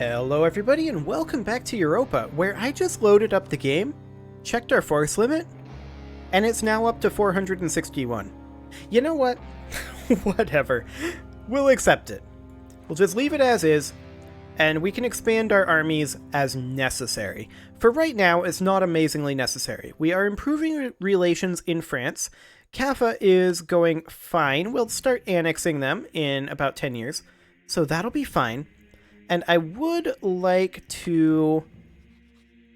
Hello everybody and welcome back to Europa, where I just loaded up the game, checked our force limit, and it's now up to 461. You know what? Whatever. We'll accept it. We'll just leave it as is, and we can expand our armies as necessary. For right now, it's not amazingly necessary. We are improving relations in France. Kaffa is going fine. We'll start annexing them in about 10 years, so that'll be fine. And I would like to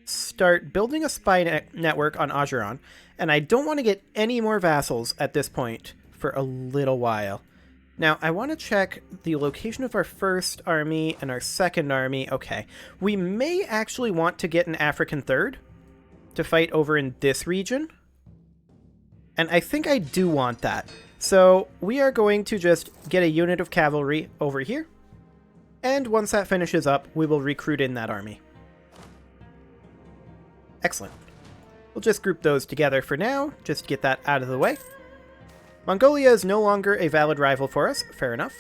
start building a spy network on Ajuran, and I don't want to get any more vassals at this point for a little while. Now, I want to check the location of our first army and our second army. Okay, we may actually want to get an African third to fight over in this region, and I think I do want that. So we are going to just get a unit of cavalry over here. And once that finishes up, we will recruit in that army. Excellent. We'll just group those together for now, just to get that out of the way. Mongolia is no longer a valid rival for us. Fair enough.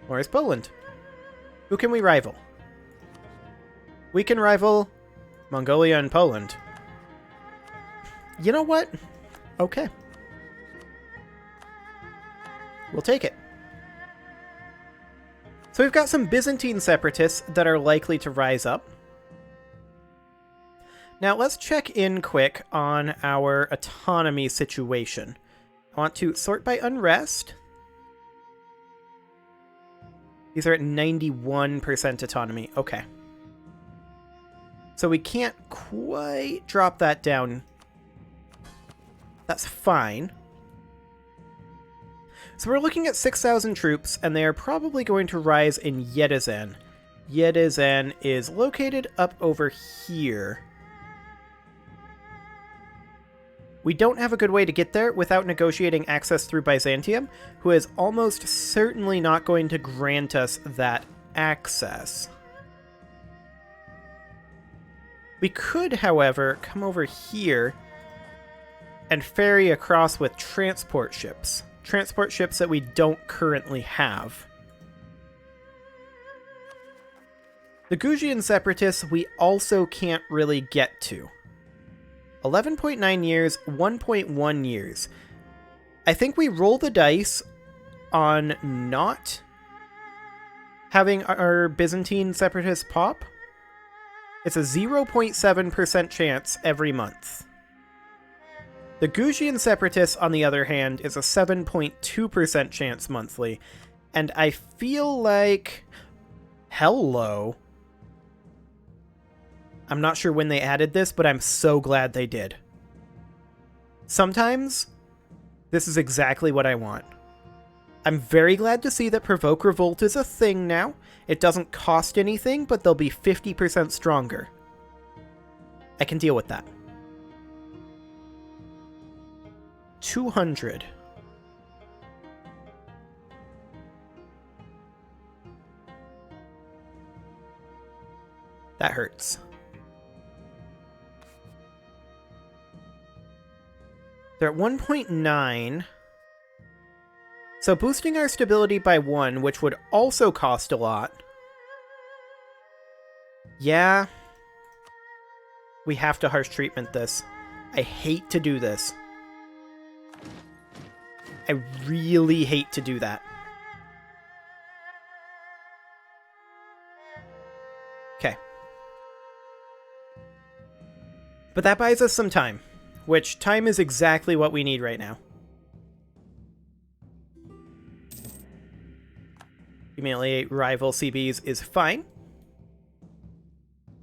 Or is Poland? Who can we rival? We can rival Mongolia and Poland. You know what? Okay. We'll take it. So we've got some Byzantine separatists that are likely to rise up. Now let's check in quick on our autonomy situation. I want to sort by unrest. These are at 91% autonomy. Okay. So we can't quite drop that down. That's fine. So we're looking at 6,000 troops, and they are probably going to rise in Yedizan. Yedizan is located up over here. We don't have a good way to get there without negotiating access through Byzantium, who is almost certainly not going to grant us that access. We could, however, come over here and ferry across with transport ships. Transport ships that we don't currently have. The Gujian separatists we also can't really get to. 11.9 years, 1.1 years. I think we roll the dice on not having our Byzantine separatists pop. It's a 0.7% chance every month. The Gujian separatists, on the other hand, is a 7.2% chance monthly, and I feel like... Hello. I'm not sure when they added this, but I'm so glad they did. Sometimes, this is exactly what I want. I'm very glad to see that Provoke Revolt is a thing now. It doesn't cost anything, but they'll be 50% stronger. I can deal with that. 200. That hurts. They're at 1.9. So boosting our stability by 1, which would also cost a lot. Yeah. We have to harsh treatment this. I hate to do this. I really hate to do that. Okay. But that buys us some time, which time is exactly what we need right now. Humiliate rival CBs is fine.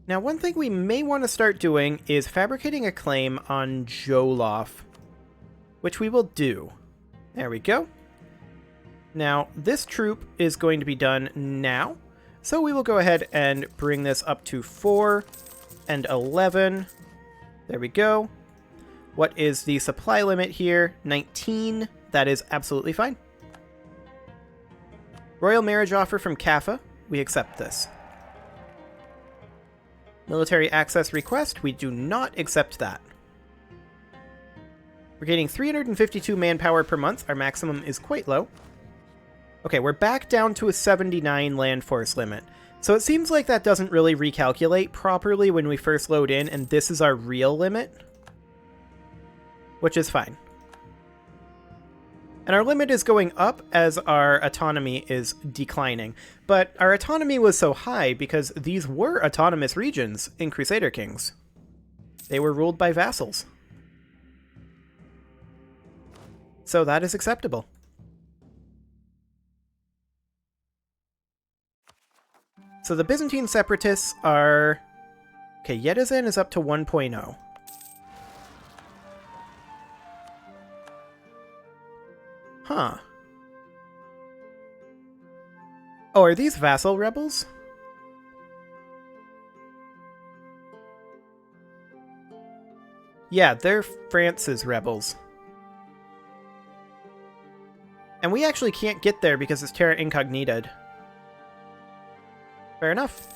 Now, one thing we may want to start doing is fabricating a claim on Jolof, which we will do. There we go. Now, this troop is going to be done now, so we will go ahead and bring this up to 4 and 11. There we go. What is the supply limit here? 19. That is absolutely fine. Royal marriage offer from Kaffa. We accept this. Military access request. We do not accept that. We're getting 352 manpower per month. Our maximum is quite low. Okay, we're back down to a 79 land force limit. So it seems like that doesn't really recalculate properly when we first load in, and this is our real limit. Which is fine. And our limit is going up as our autonomy is declining. But our autonomy was so high because these were autonomous regions in Crusader Kings. They were ruled by vassals. So that is acceptable. So the Byzantine separatists are... Okay, Yedizan is up to 1.0. Huh. Oh, are these vassal rebels? Yeah, they're France's rebels. And we actually can't get there because it's terra incognita'd. Fair enough.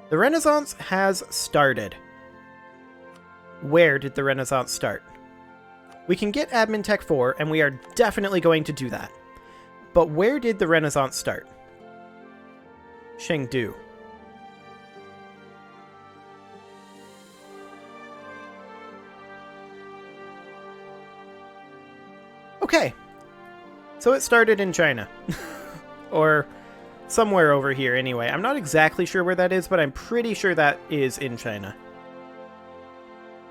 The Renaissance has started. Where did the Renaissance start? We can get Admin Tech 4, and we are definitely going to do that. But where did the Renaissance start? Chengdu. Okay. So it started in China. Or somewhere over here anyway. I'm not exactly sure where that is, but I'm pretty sure that is in China.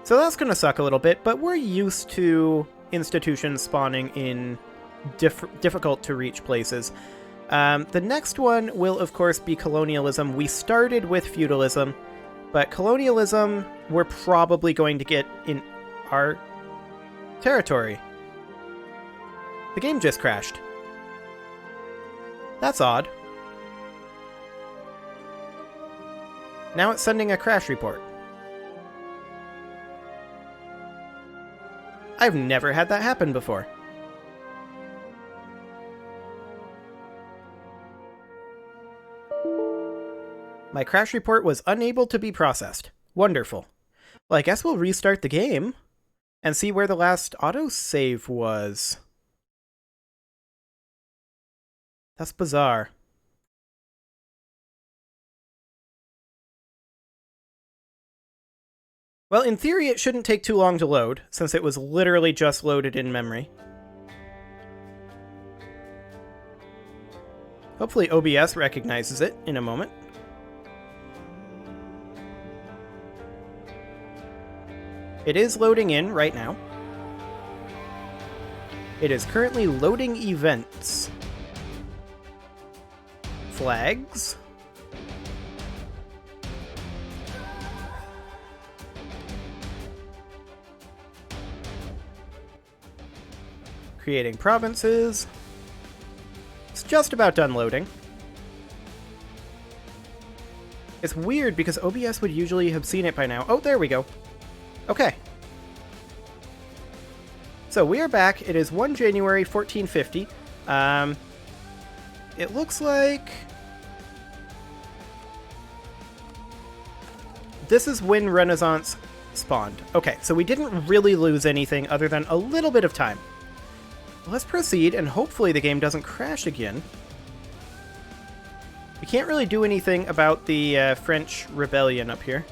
So that's going to suck a little bit, but we're used to institutions spawning in difficult to reach places. The next one will, of course, be colonialism. We started with feudalism, but colonialism we're probably going to get in our territory. The game just crashed. That's odd. Now it's sending a crash report. I've never had that happen before. My crash report was unable to be processed. Wonderful. Well, I guess we'll restart the game and see where the last autosave was. That's bizarre. Well, in theory, it shouldn't take too long to load, since it was literally just loaded in memory. Hopefully OBS recognizes it in a moment. It is loading in right now. It is currently loading events. Flags. Creating provinces. It's just about done loading. It's weird because OBS would usually have seen it by now. Oh, there we go. Okay. So we are back. It is 1 January 1450. It looks like this is when Renaissance spawned. Okay, so we didn't really lose anything other than a little bit of time. Let's proceed, and hopefully the game doesn't crash again. We can't really do anything about the French rebellion up here.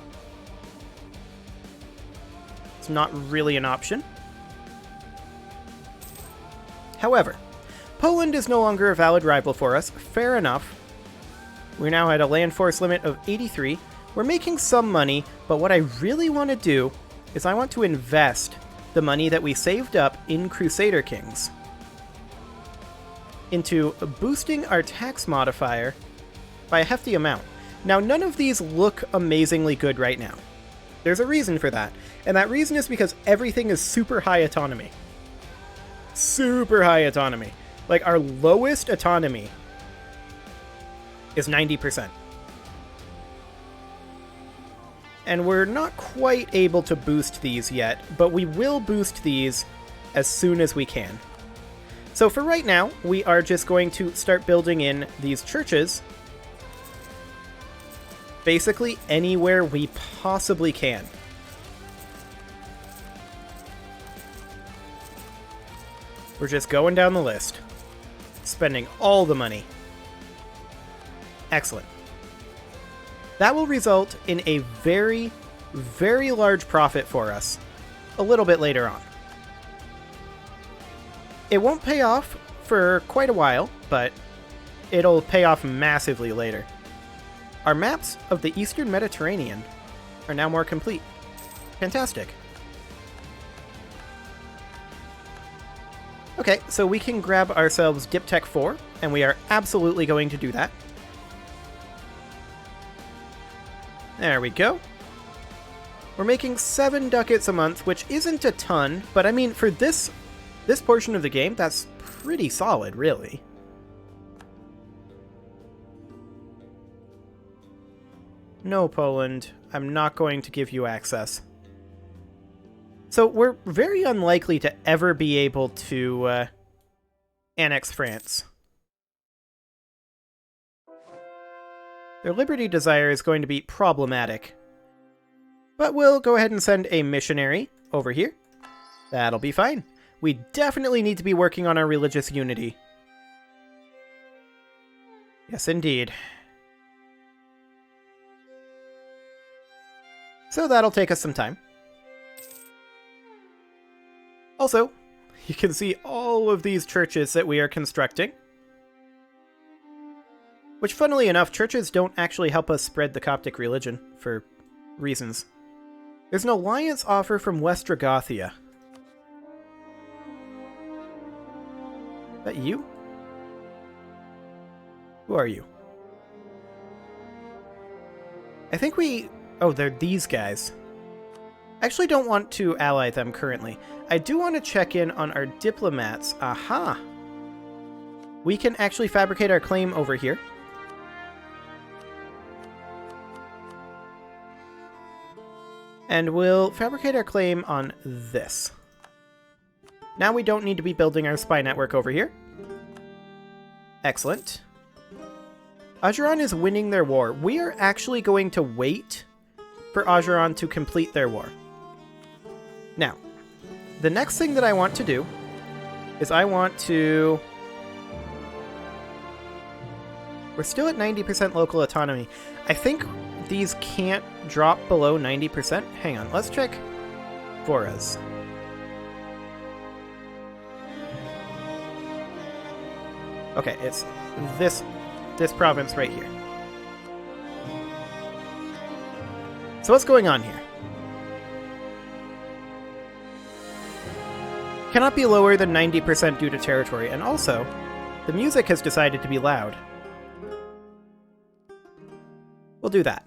It's not really an option. However, Poland is no longer a valid rival for us. Fair enough. We're now at a land force limit of 83. We're making some money, but what I really want to do is I want to invest the money that we saved up in Crusader Kings into boosting our tax modifier by a hefty amount. Now, none of these look amazingly good right now. There's a reason for that, and that reason is because everything is super high autonomy. Super high autonomy. Like, our lowest autonomy is 90%. And we're not quite able to boost these yet, but we will boost these as soon as we can. So for right now, we are just going to start building in these churches basically anywhere we possibly can. We're just going down the list. spending all the money. Excellent. That will result in a very, very large profit for us a little bit later on. It won't pay off for quite a while, but it'll pay off massively later. Our maps of the Eastern Mediterranean are now more complete. Fantastic. Okay, so we can grab ourselves Diptech 4, and we are absolutely going to do that. There we go. We're making 7 ducats a month, which isn't a ton, but I mean, for this portion of the game, that's pretty solid, really. No, Poland, I'm not going to give you access. So we're very unlikely to ever be able to annex France. Their liberty desire is going to be problematic. But we'll go ahead and send a missionary over here. That'll be fine. We definitely need to be working on our religious unity. Yes, indeed. So that'll take us some time. Also, you can see all of these churches that we are constructing. Which, funnily enough, churches don't actually help us spread the Coptic religion, for reasons. There's an alliance offer from Westragothia. Is that you? Who are you? I think we... Oh, they're these guys. I actually don't want to ally them currently. I do want to check in on our diplomats. Aha! We can actually fabricate our claim over here. And we'll fabricate our claim on this. Now we don't need to be building our spy network over here. Excellent. Ajuran is winning their war. We are actually going to wait for Ajuran to complete their war. Now, the next thing that I want to do is I want to... We're still at 90% local autonomy. I think these can't drop below 90%. Hang on, let's check Voras. Okay, it's this province right here. So what's going on here? Cannot be lower than 90% due to territory, and also, the music has decided to be loud. We'll do that.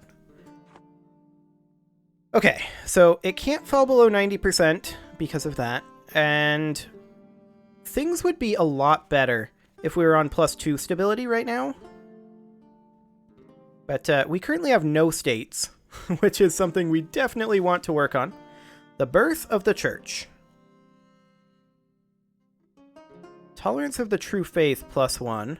Okay, so it can't fall below 90% because of that, and things would be a lot better if we were on +2 stability right now. But we currently have no states, which is something we definitely want to work on. The birth of the church. Tolerance of the true faith +1.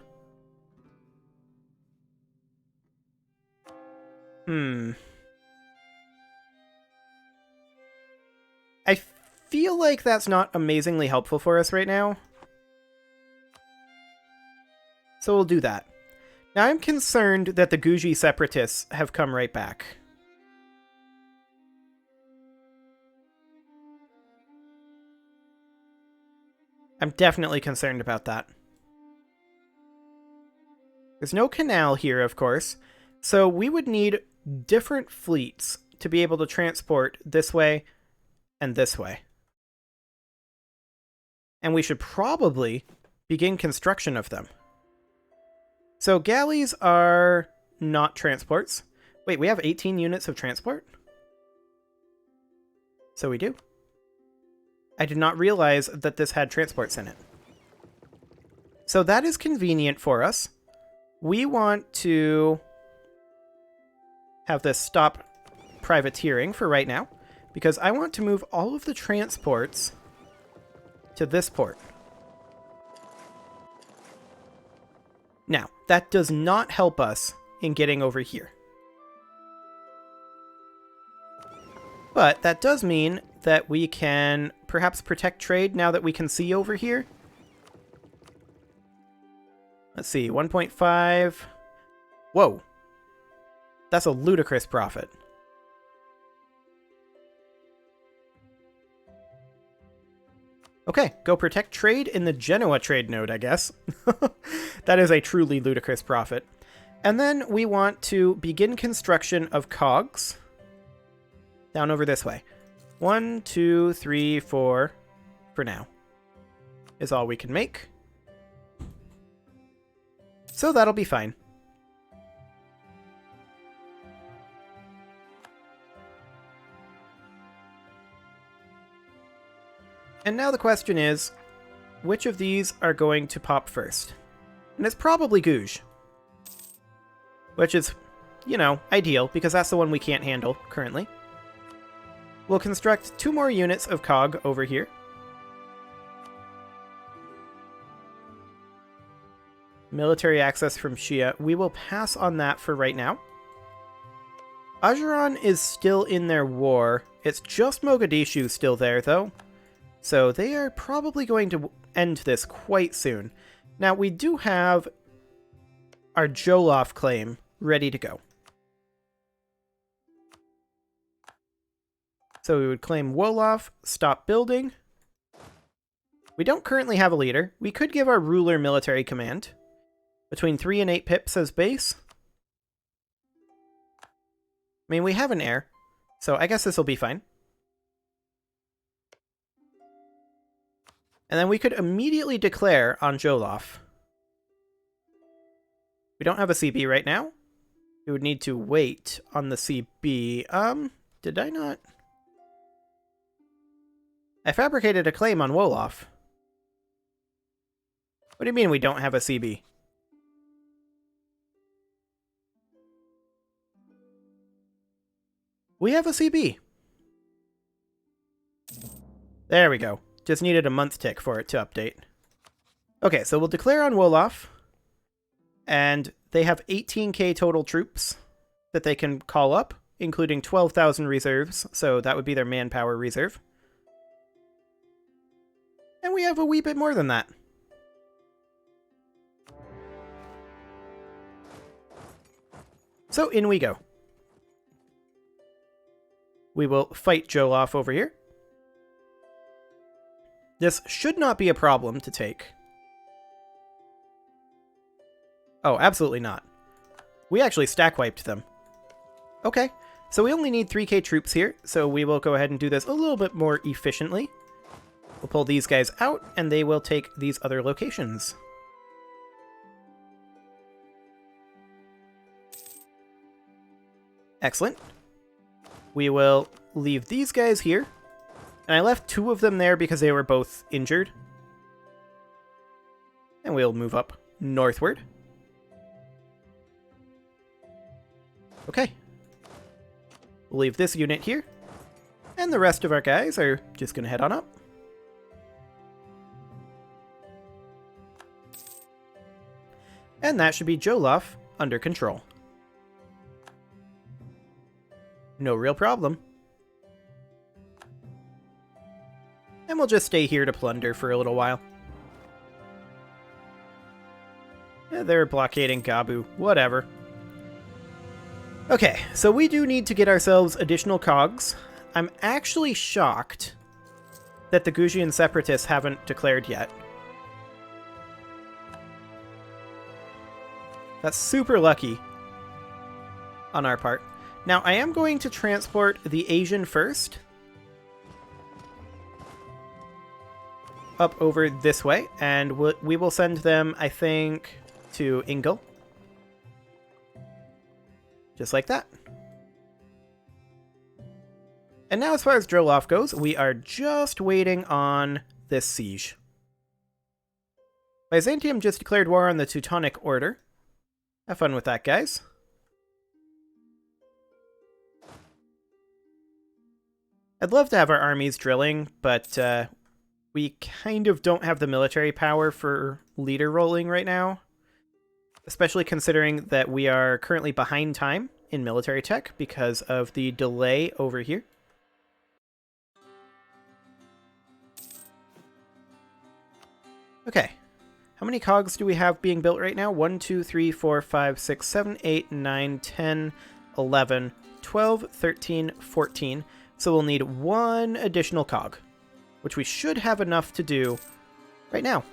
I feel like that's not amazingly helpful for us right now. So we'll do that. Now I'm concerned that the Guji separatists have come right back. I'm definitely concerned about that. There's no canal here, of course, so we would need different fleets to be able to transport this way and this way. And we should probably begin construction of them. So galleys are not transports. Wait, we have 18 units of transport? So we do. I did not realize that this had transports in it. So that is convenient for us. We want to have this stop privateering for right now, because I want to move all of the transports to this port. Now, that does not help us in getting over here. But that does mean that we can perhaps protect trade now that we can see over here. Let's see, 1.5. Whoa. That's a ludicrous profit. Okay, go protect trade in the Genoa trade node, I guess. That is a truly ludicrous profit. And then we want to begin construction of cogs. Down over this way. 1, 2, 3, 4, for now, is all we can make. So that'll be fine. And now the question is, which of these are going to pop first? And it's probably Gouge. Which is, you know, ideal, because that's the one we can't handle currently. We'll construct 2 more units of cog over here. Military access from Shia. We will pass on that for right now. Ajuran is still in their war. It's just Mogadishu still there, though. So they are probably going to end this quite soon. Now, we do have our Jolof claim ready to go. So we would claim Wolof, stop building. We don't currently have a leader. We could give our ruler military command. Between 3 and 8 pips as base. I mean, we have an heir, so I guess this will be fine. And then we could immediately declare on Jolof. We don't have a CB right now. We would need to wait on the CB. Did I not? I fabricated a claim on Wolof. What do you mean we don't have a CB? We have a CB. There we go. Just needed a month tick for it to update. Okay, so we'll declare on Wolof. And they have 18k total troops that they can call up, including 12,000 reserves, so that would be their manpower reserve. And we have a wee bit more than that. So in we go. We will fight Jolof over here. This should not be a problem to take. Oh, absolutely not. We actually stack wiped them. Okay, so we only need 3k troops here, so we will go ahead and do this a little bit more efficiently. We'll pull these guys out, and they will take these other locations. Excellent. We will leave these guys here. And I left 2 of them there because they were both injured. And we'll move up northward. Okay. We'll leave this unit here. And the rest of our guys are just going to head on up. And that should be Jolof under control. No real problem. And we'll just stay here to plunder for a little while. Yeah, they're blockading Gabu. Whatever. Okay, so we do need to get ourselves additional cogs. I'm actually shocked that the Gujian Separatists haven't declared yet. That's super lucky on our part. Now, I am going to transport the Asian first. Up over this way, and we will send them, I think, to Ingol. Just like that. And now as far as Jolof goes, we are just waiting on this siege. Byzantium just declared war on the Teutonic Order. Have fun with that, guys. I'd love to have our armies drilling, but we kind of don't have the military power for leader rolling right now. Especially considering that we are currently behind time in military tech because of the delay over here. Okay. How many cogs do we have being built right now? 1, 2, 3, 4, 5, 6, 7, 8, 9, 10, 11, 12, 13, 14. So we'll need 1 additional cog, which we should have enough to do right now.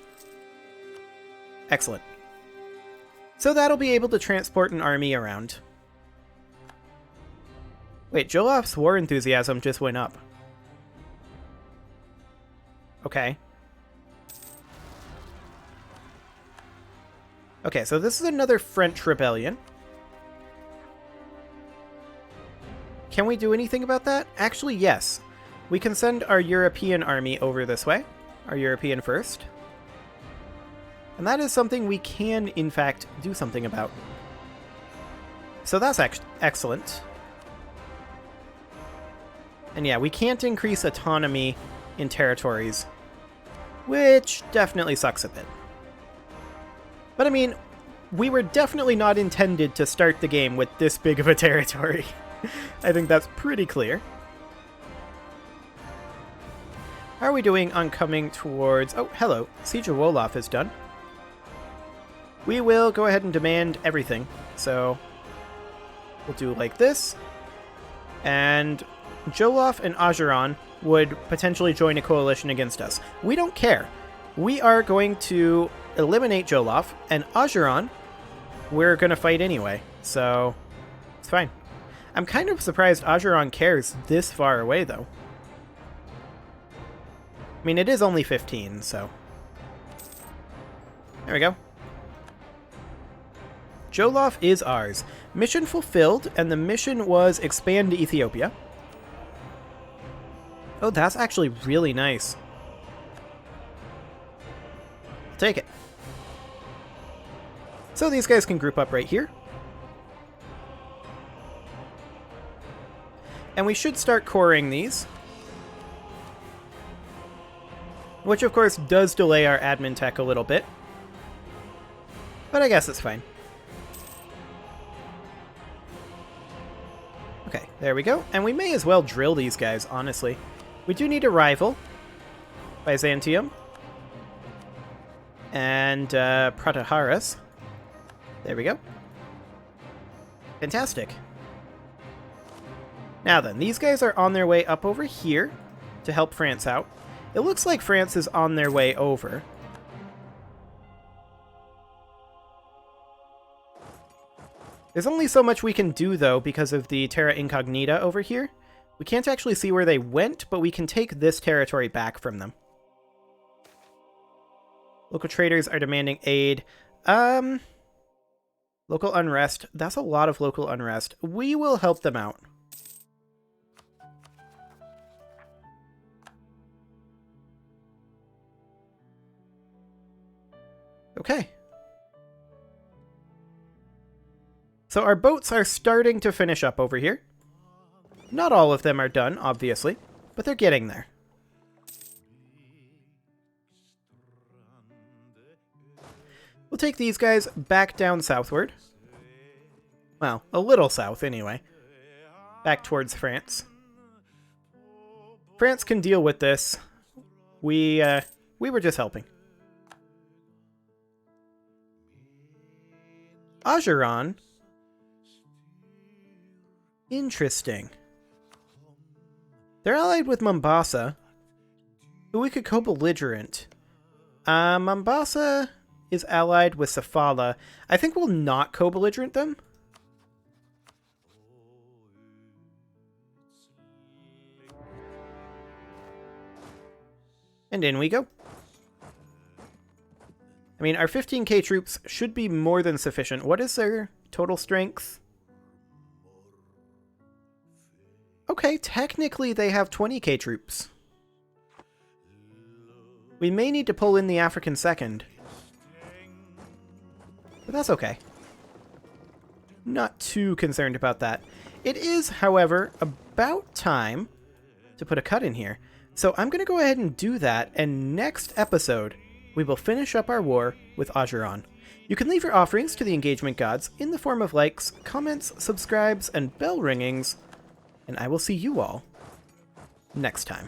Excellent. So that'll be able to transport an army around. Wait, Jolof's war enthusiasm just went up. Okay. Okay, so this is another French rebellion. Can we do anything about that? Actually, yes. We can send our European army over this way. Our European first. And that is something we can, in fact, do something about. So that's excellent. And yeah, we can't increase autonomy in territories, which definitely sucks a bit. But I mean, we were definitely not intended to start the game with this big of a territory. I think that's pretty clear. How are we doing on coming towards... Oh, hello. Siege of Wolof is done. We will go ahead and demand everything. So we'll do like this. And Jolof and Ajuran would potentially join a coalition against us. We don't care. We are going to eliminate Jolof, and Ajuran, we're going to fight anyway. So it's fine. I'm kind of surprised Ajuran cares this far away, though. I mean, it is only 15, so... There we go. Jolof is ours. Mission fulfilled, and the mission was expand Ethiopia. Oh, that's actually really nice. I'll take it. So these guys can group up right here. And we should start coring these. Which, of course, does delay our admin tech a little bit. But I guess it's fine. Okay, there we go. And we may as well drill these guys, honestly. We do need a rival. Byzantium. And Prataharas. There we go. Fantastic. Now then, these guys are on their way up over here to help France out. It looks like France is on their way over. There's only so much we can do, though, because of the Terra Incognita over here. We can't actually see where they went, but we can take this territory back from them. Local traders are demanding aid. Local unrest. That's a lot of local unrest. We will help them out. Okay. So our boats are starting to finish up over here. Not all of them are done, obviously, but they're getting there. We'll take these guys back down southward. Well, a little south anyway. Back towards France. France can deal with this. We were just helping. Ajuran. Interesting. They're allied with Mombasa, who we could co-belligerent. Mombasa is allied with Safala. I think we'll not co-belligerent them. And in we go. I mean, our 15k troops should be more than sufficient. What is their total strength? Okay, technically they have 20k troops. We may need to pull in the African second. But that's okay. Not too concerned about that. It is, however, about time to put a cut in here. So I'm going to go ahead and do that, and next episode, we will finish up our war with Ajuran. You can leave your offerings to the engagement gods in the form of likes, comments, subscribes, and bell ringings, and I will see you all next time.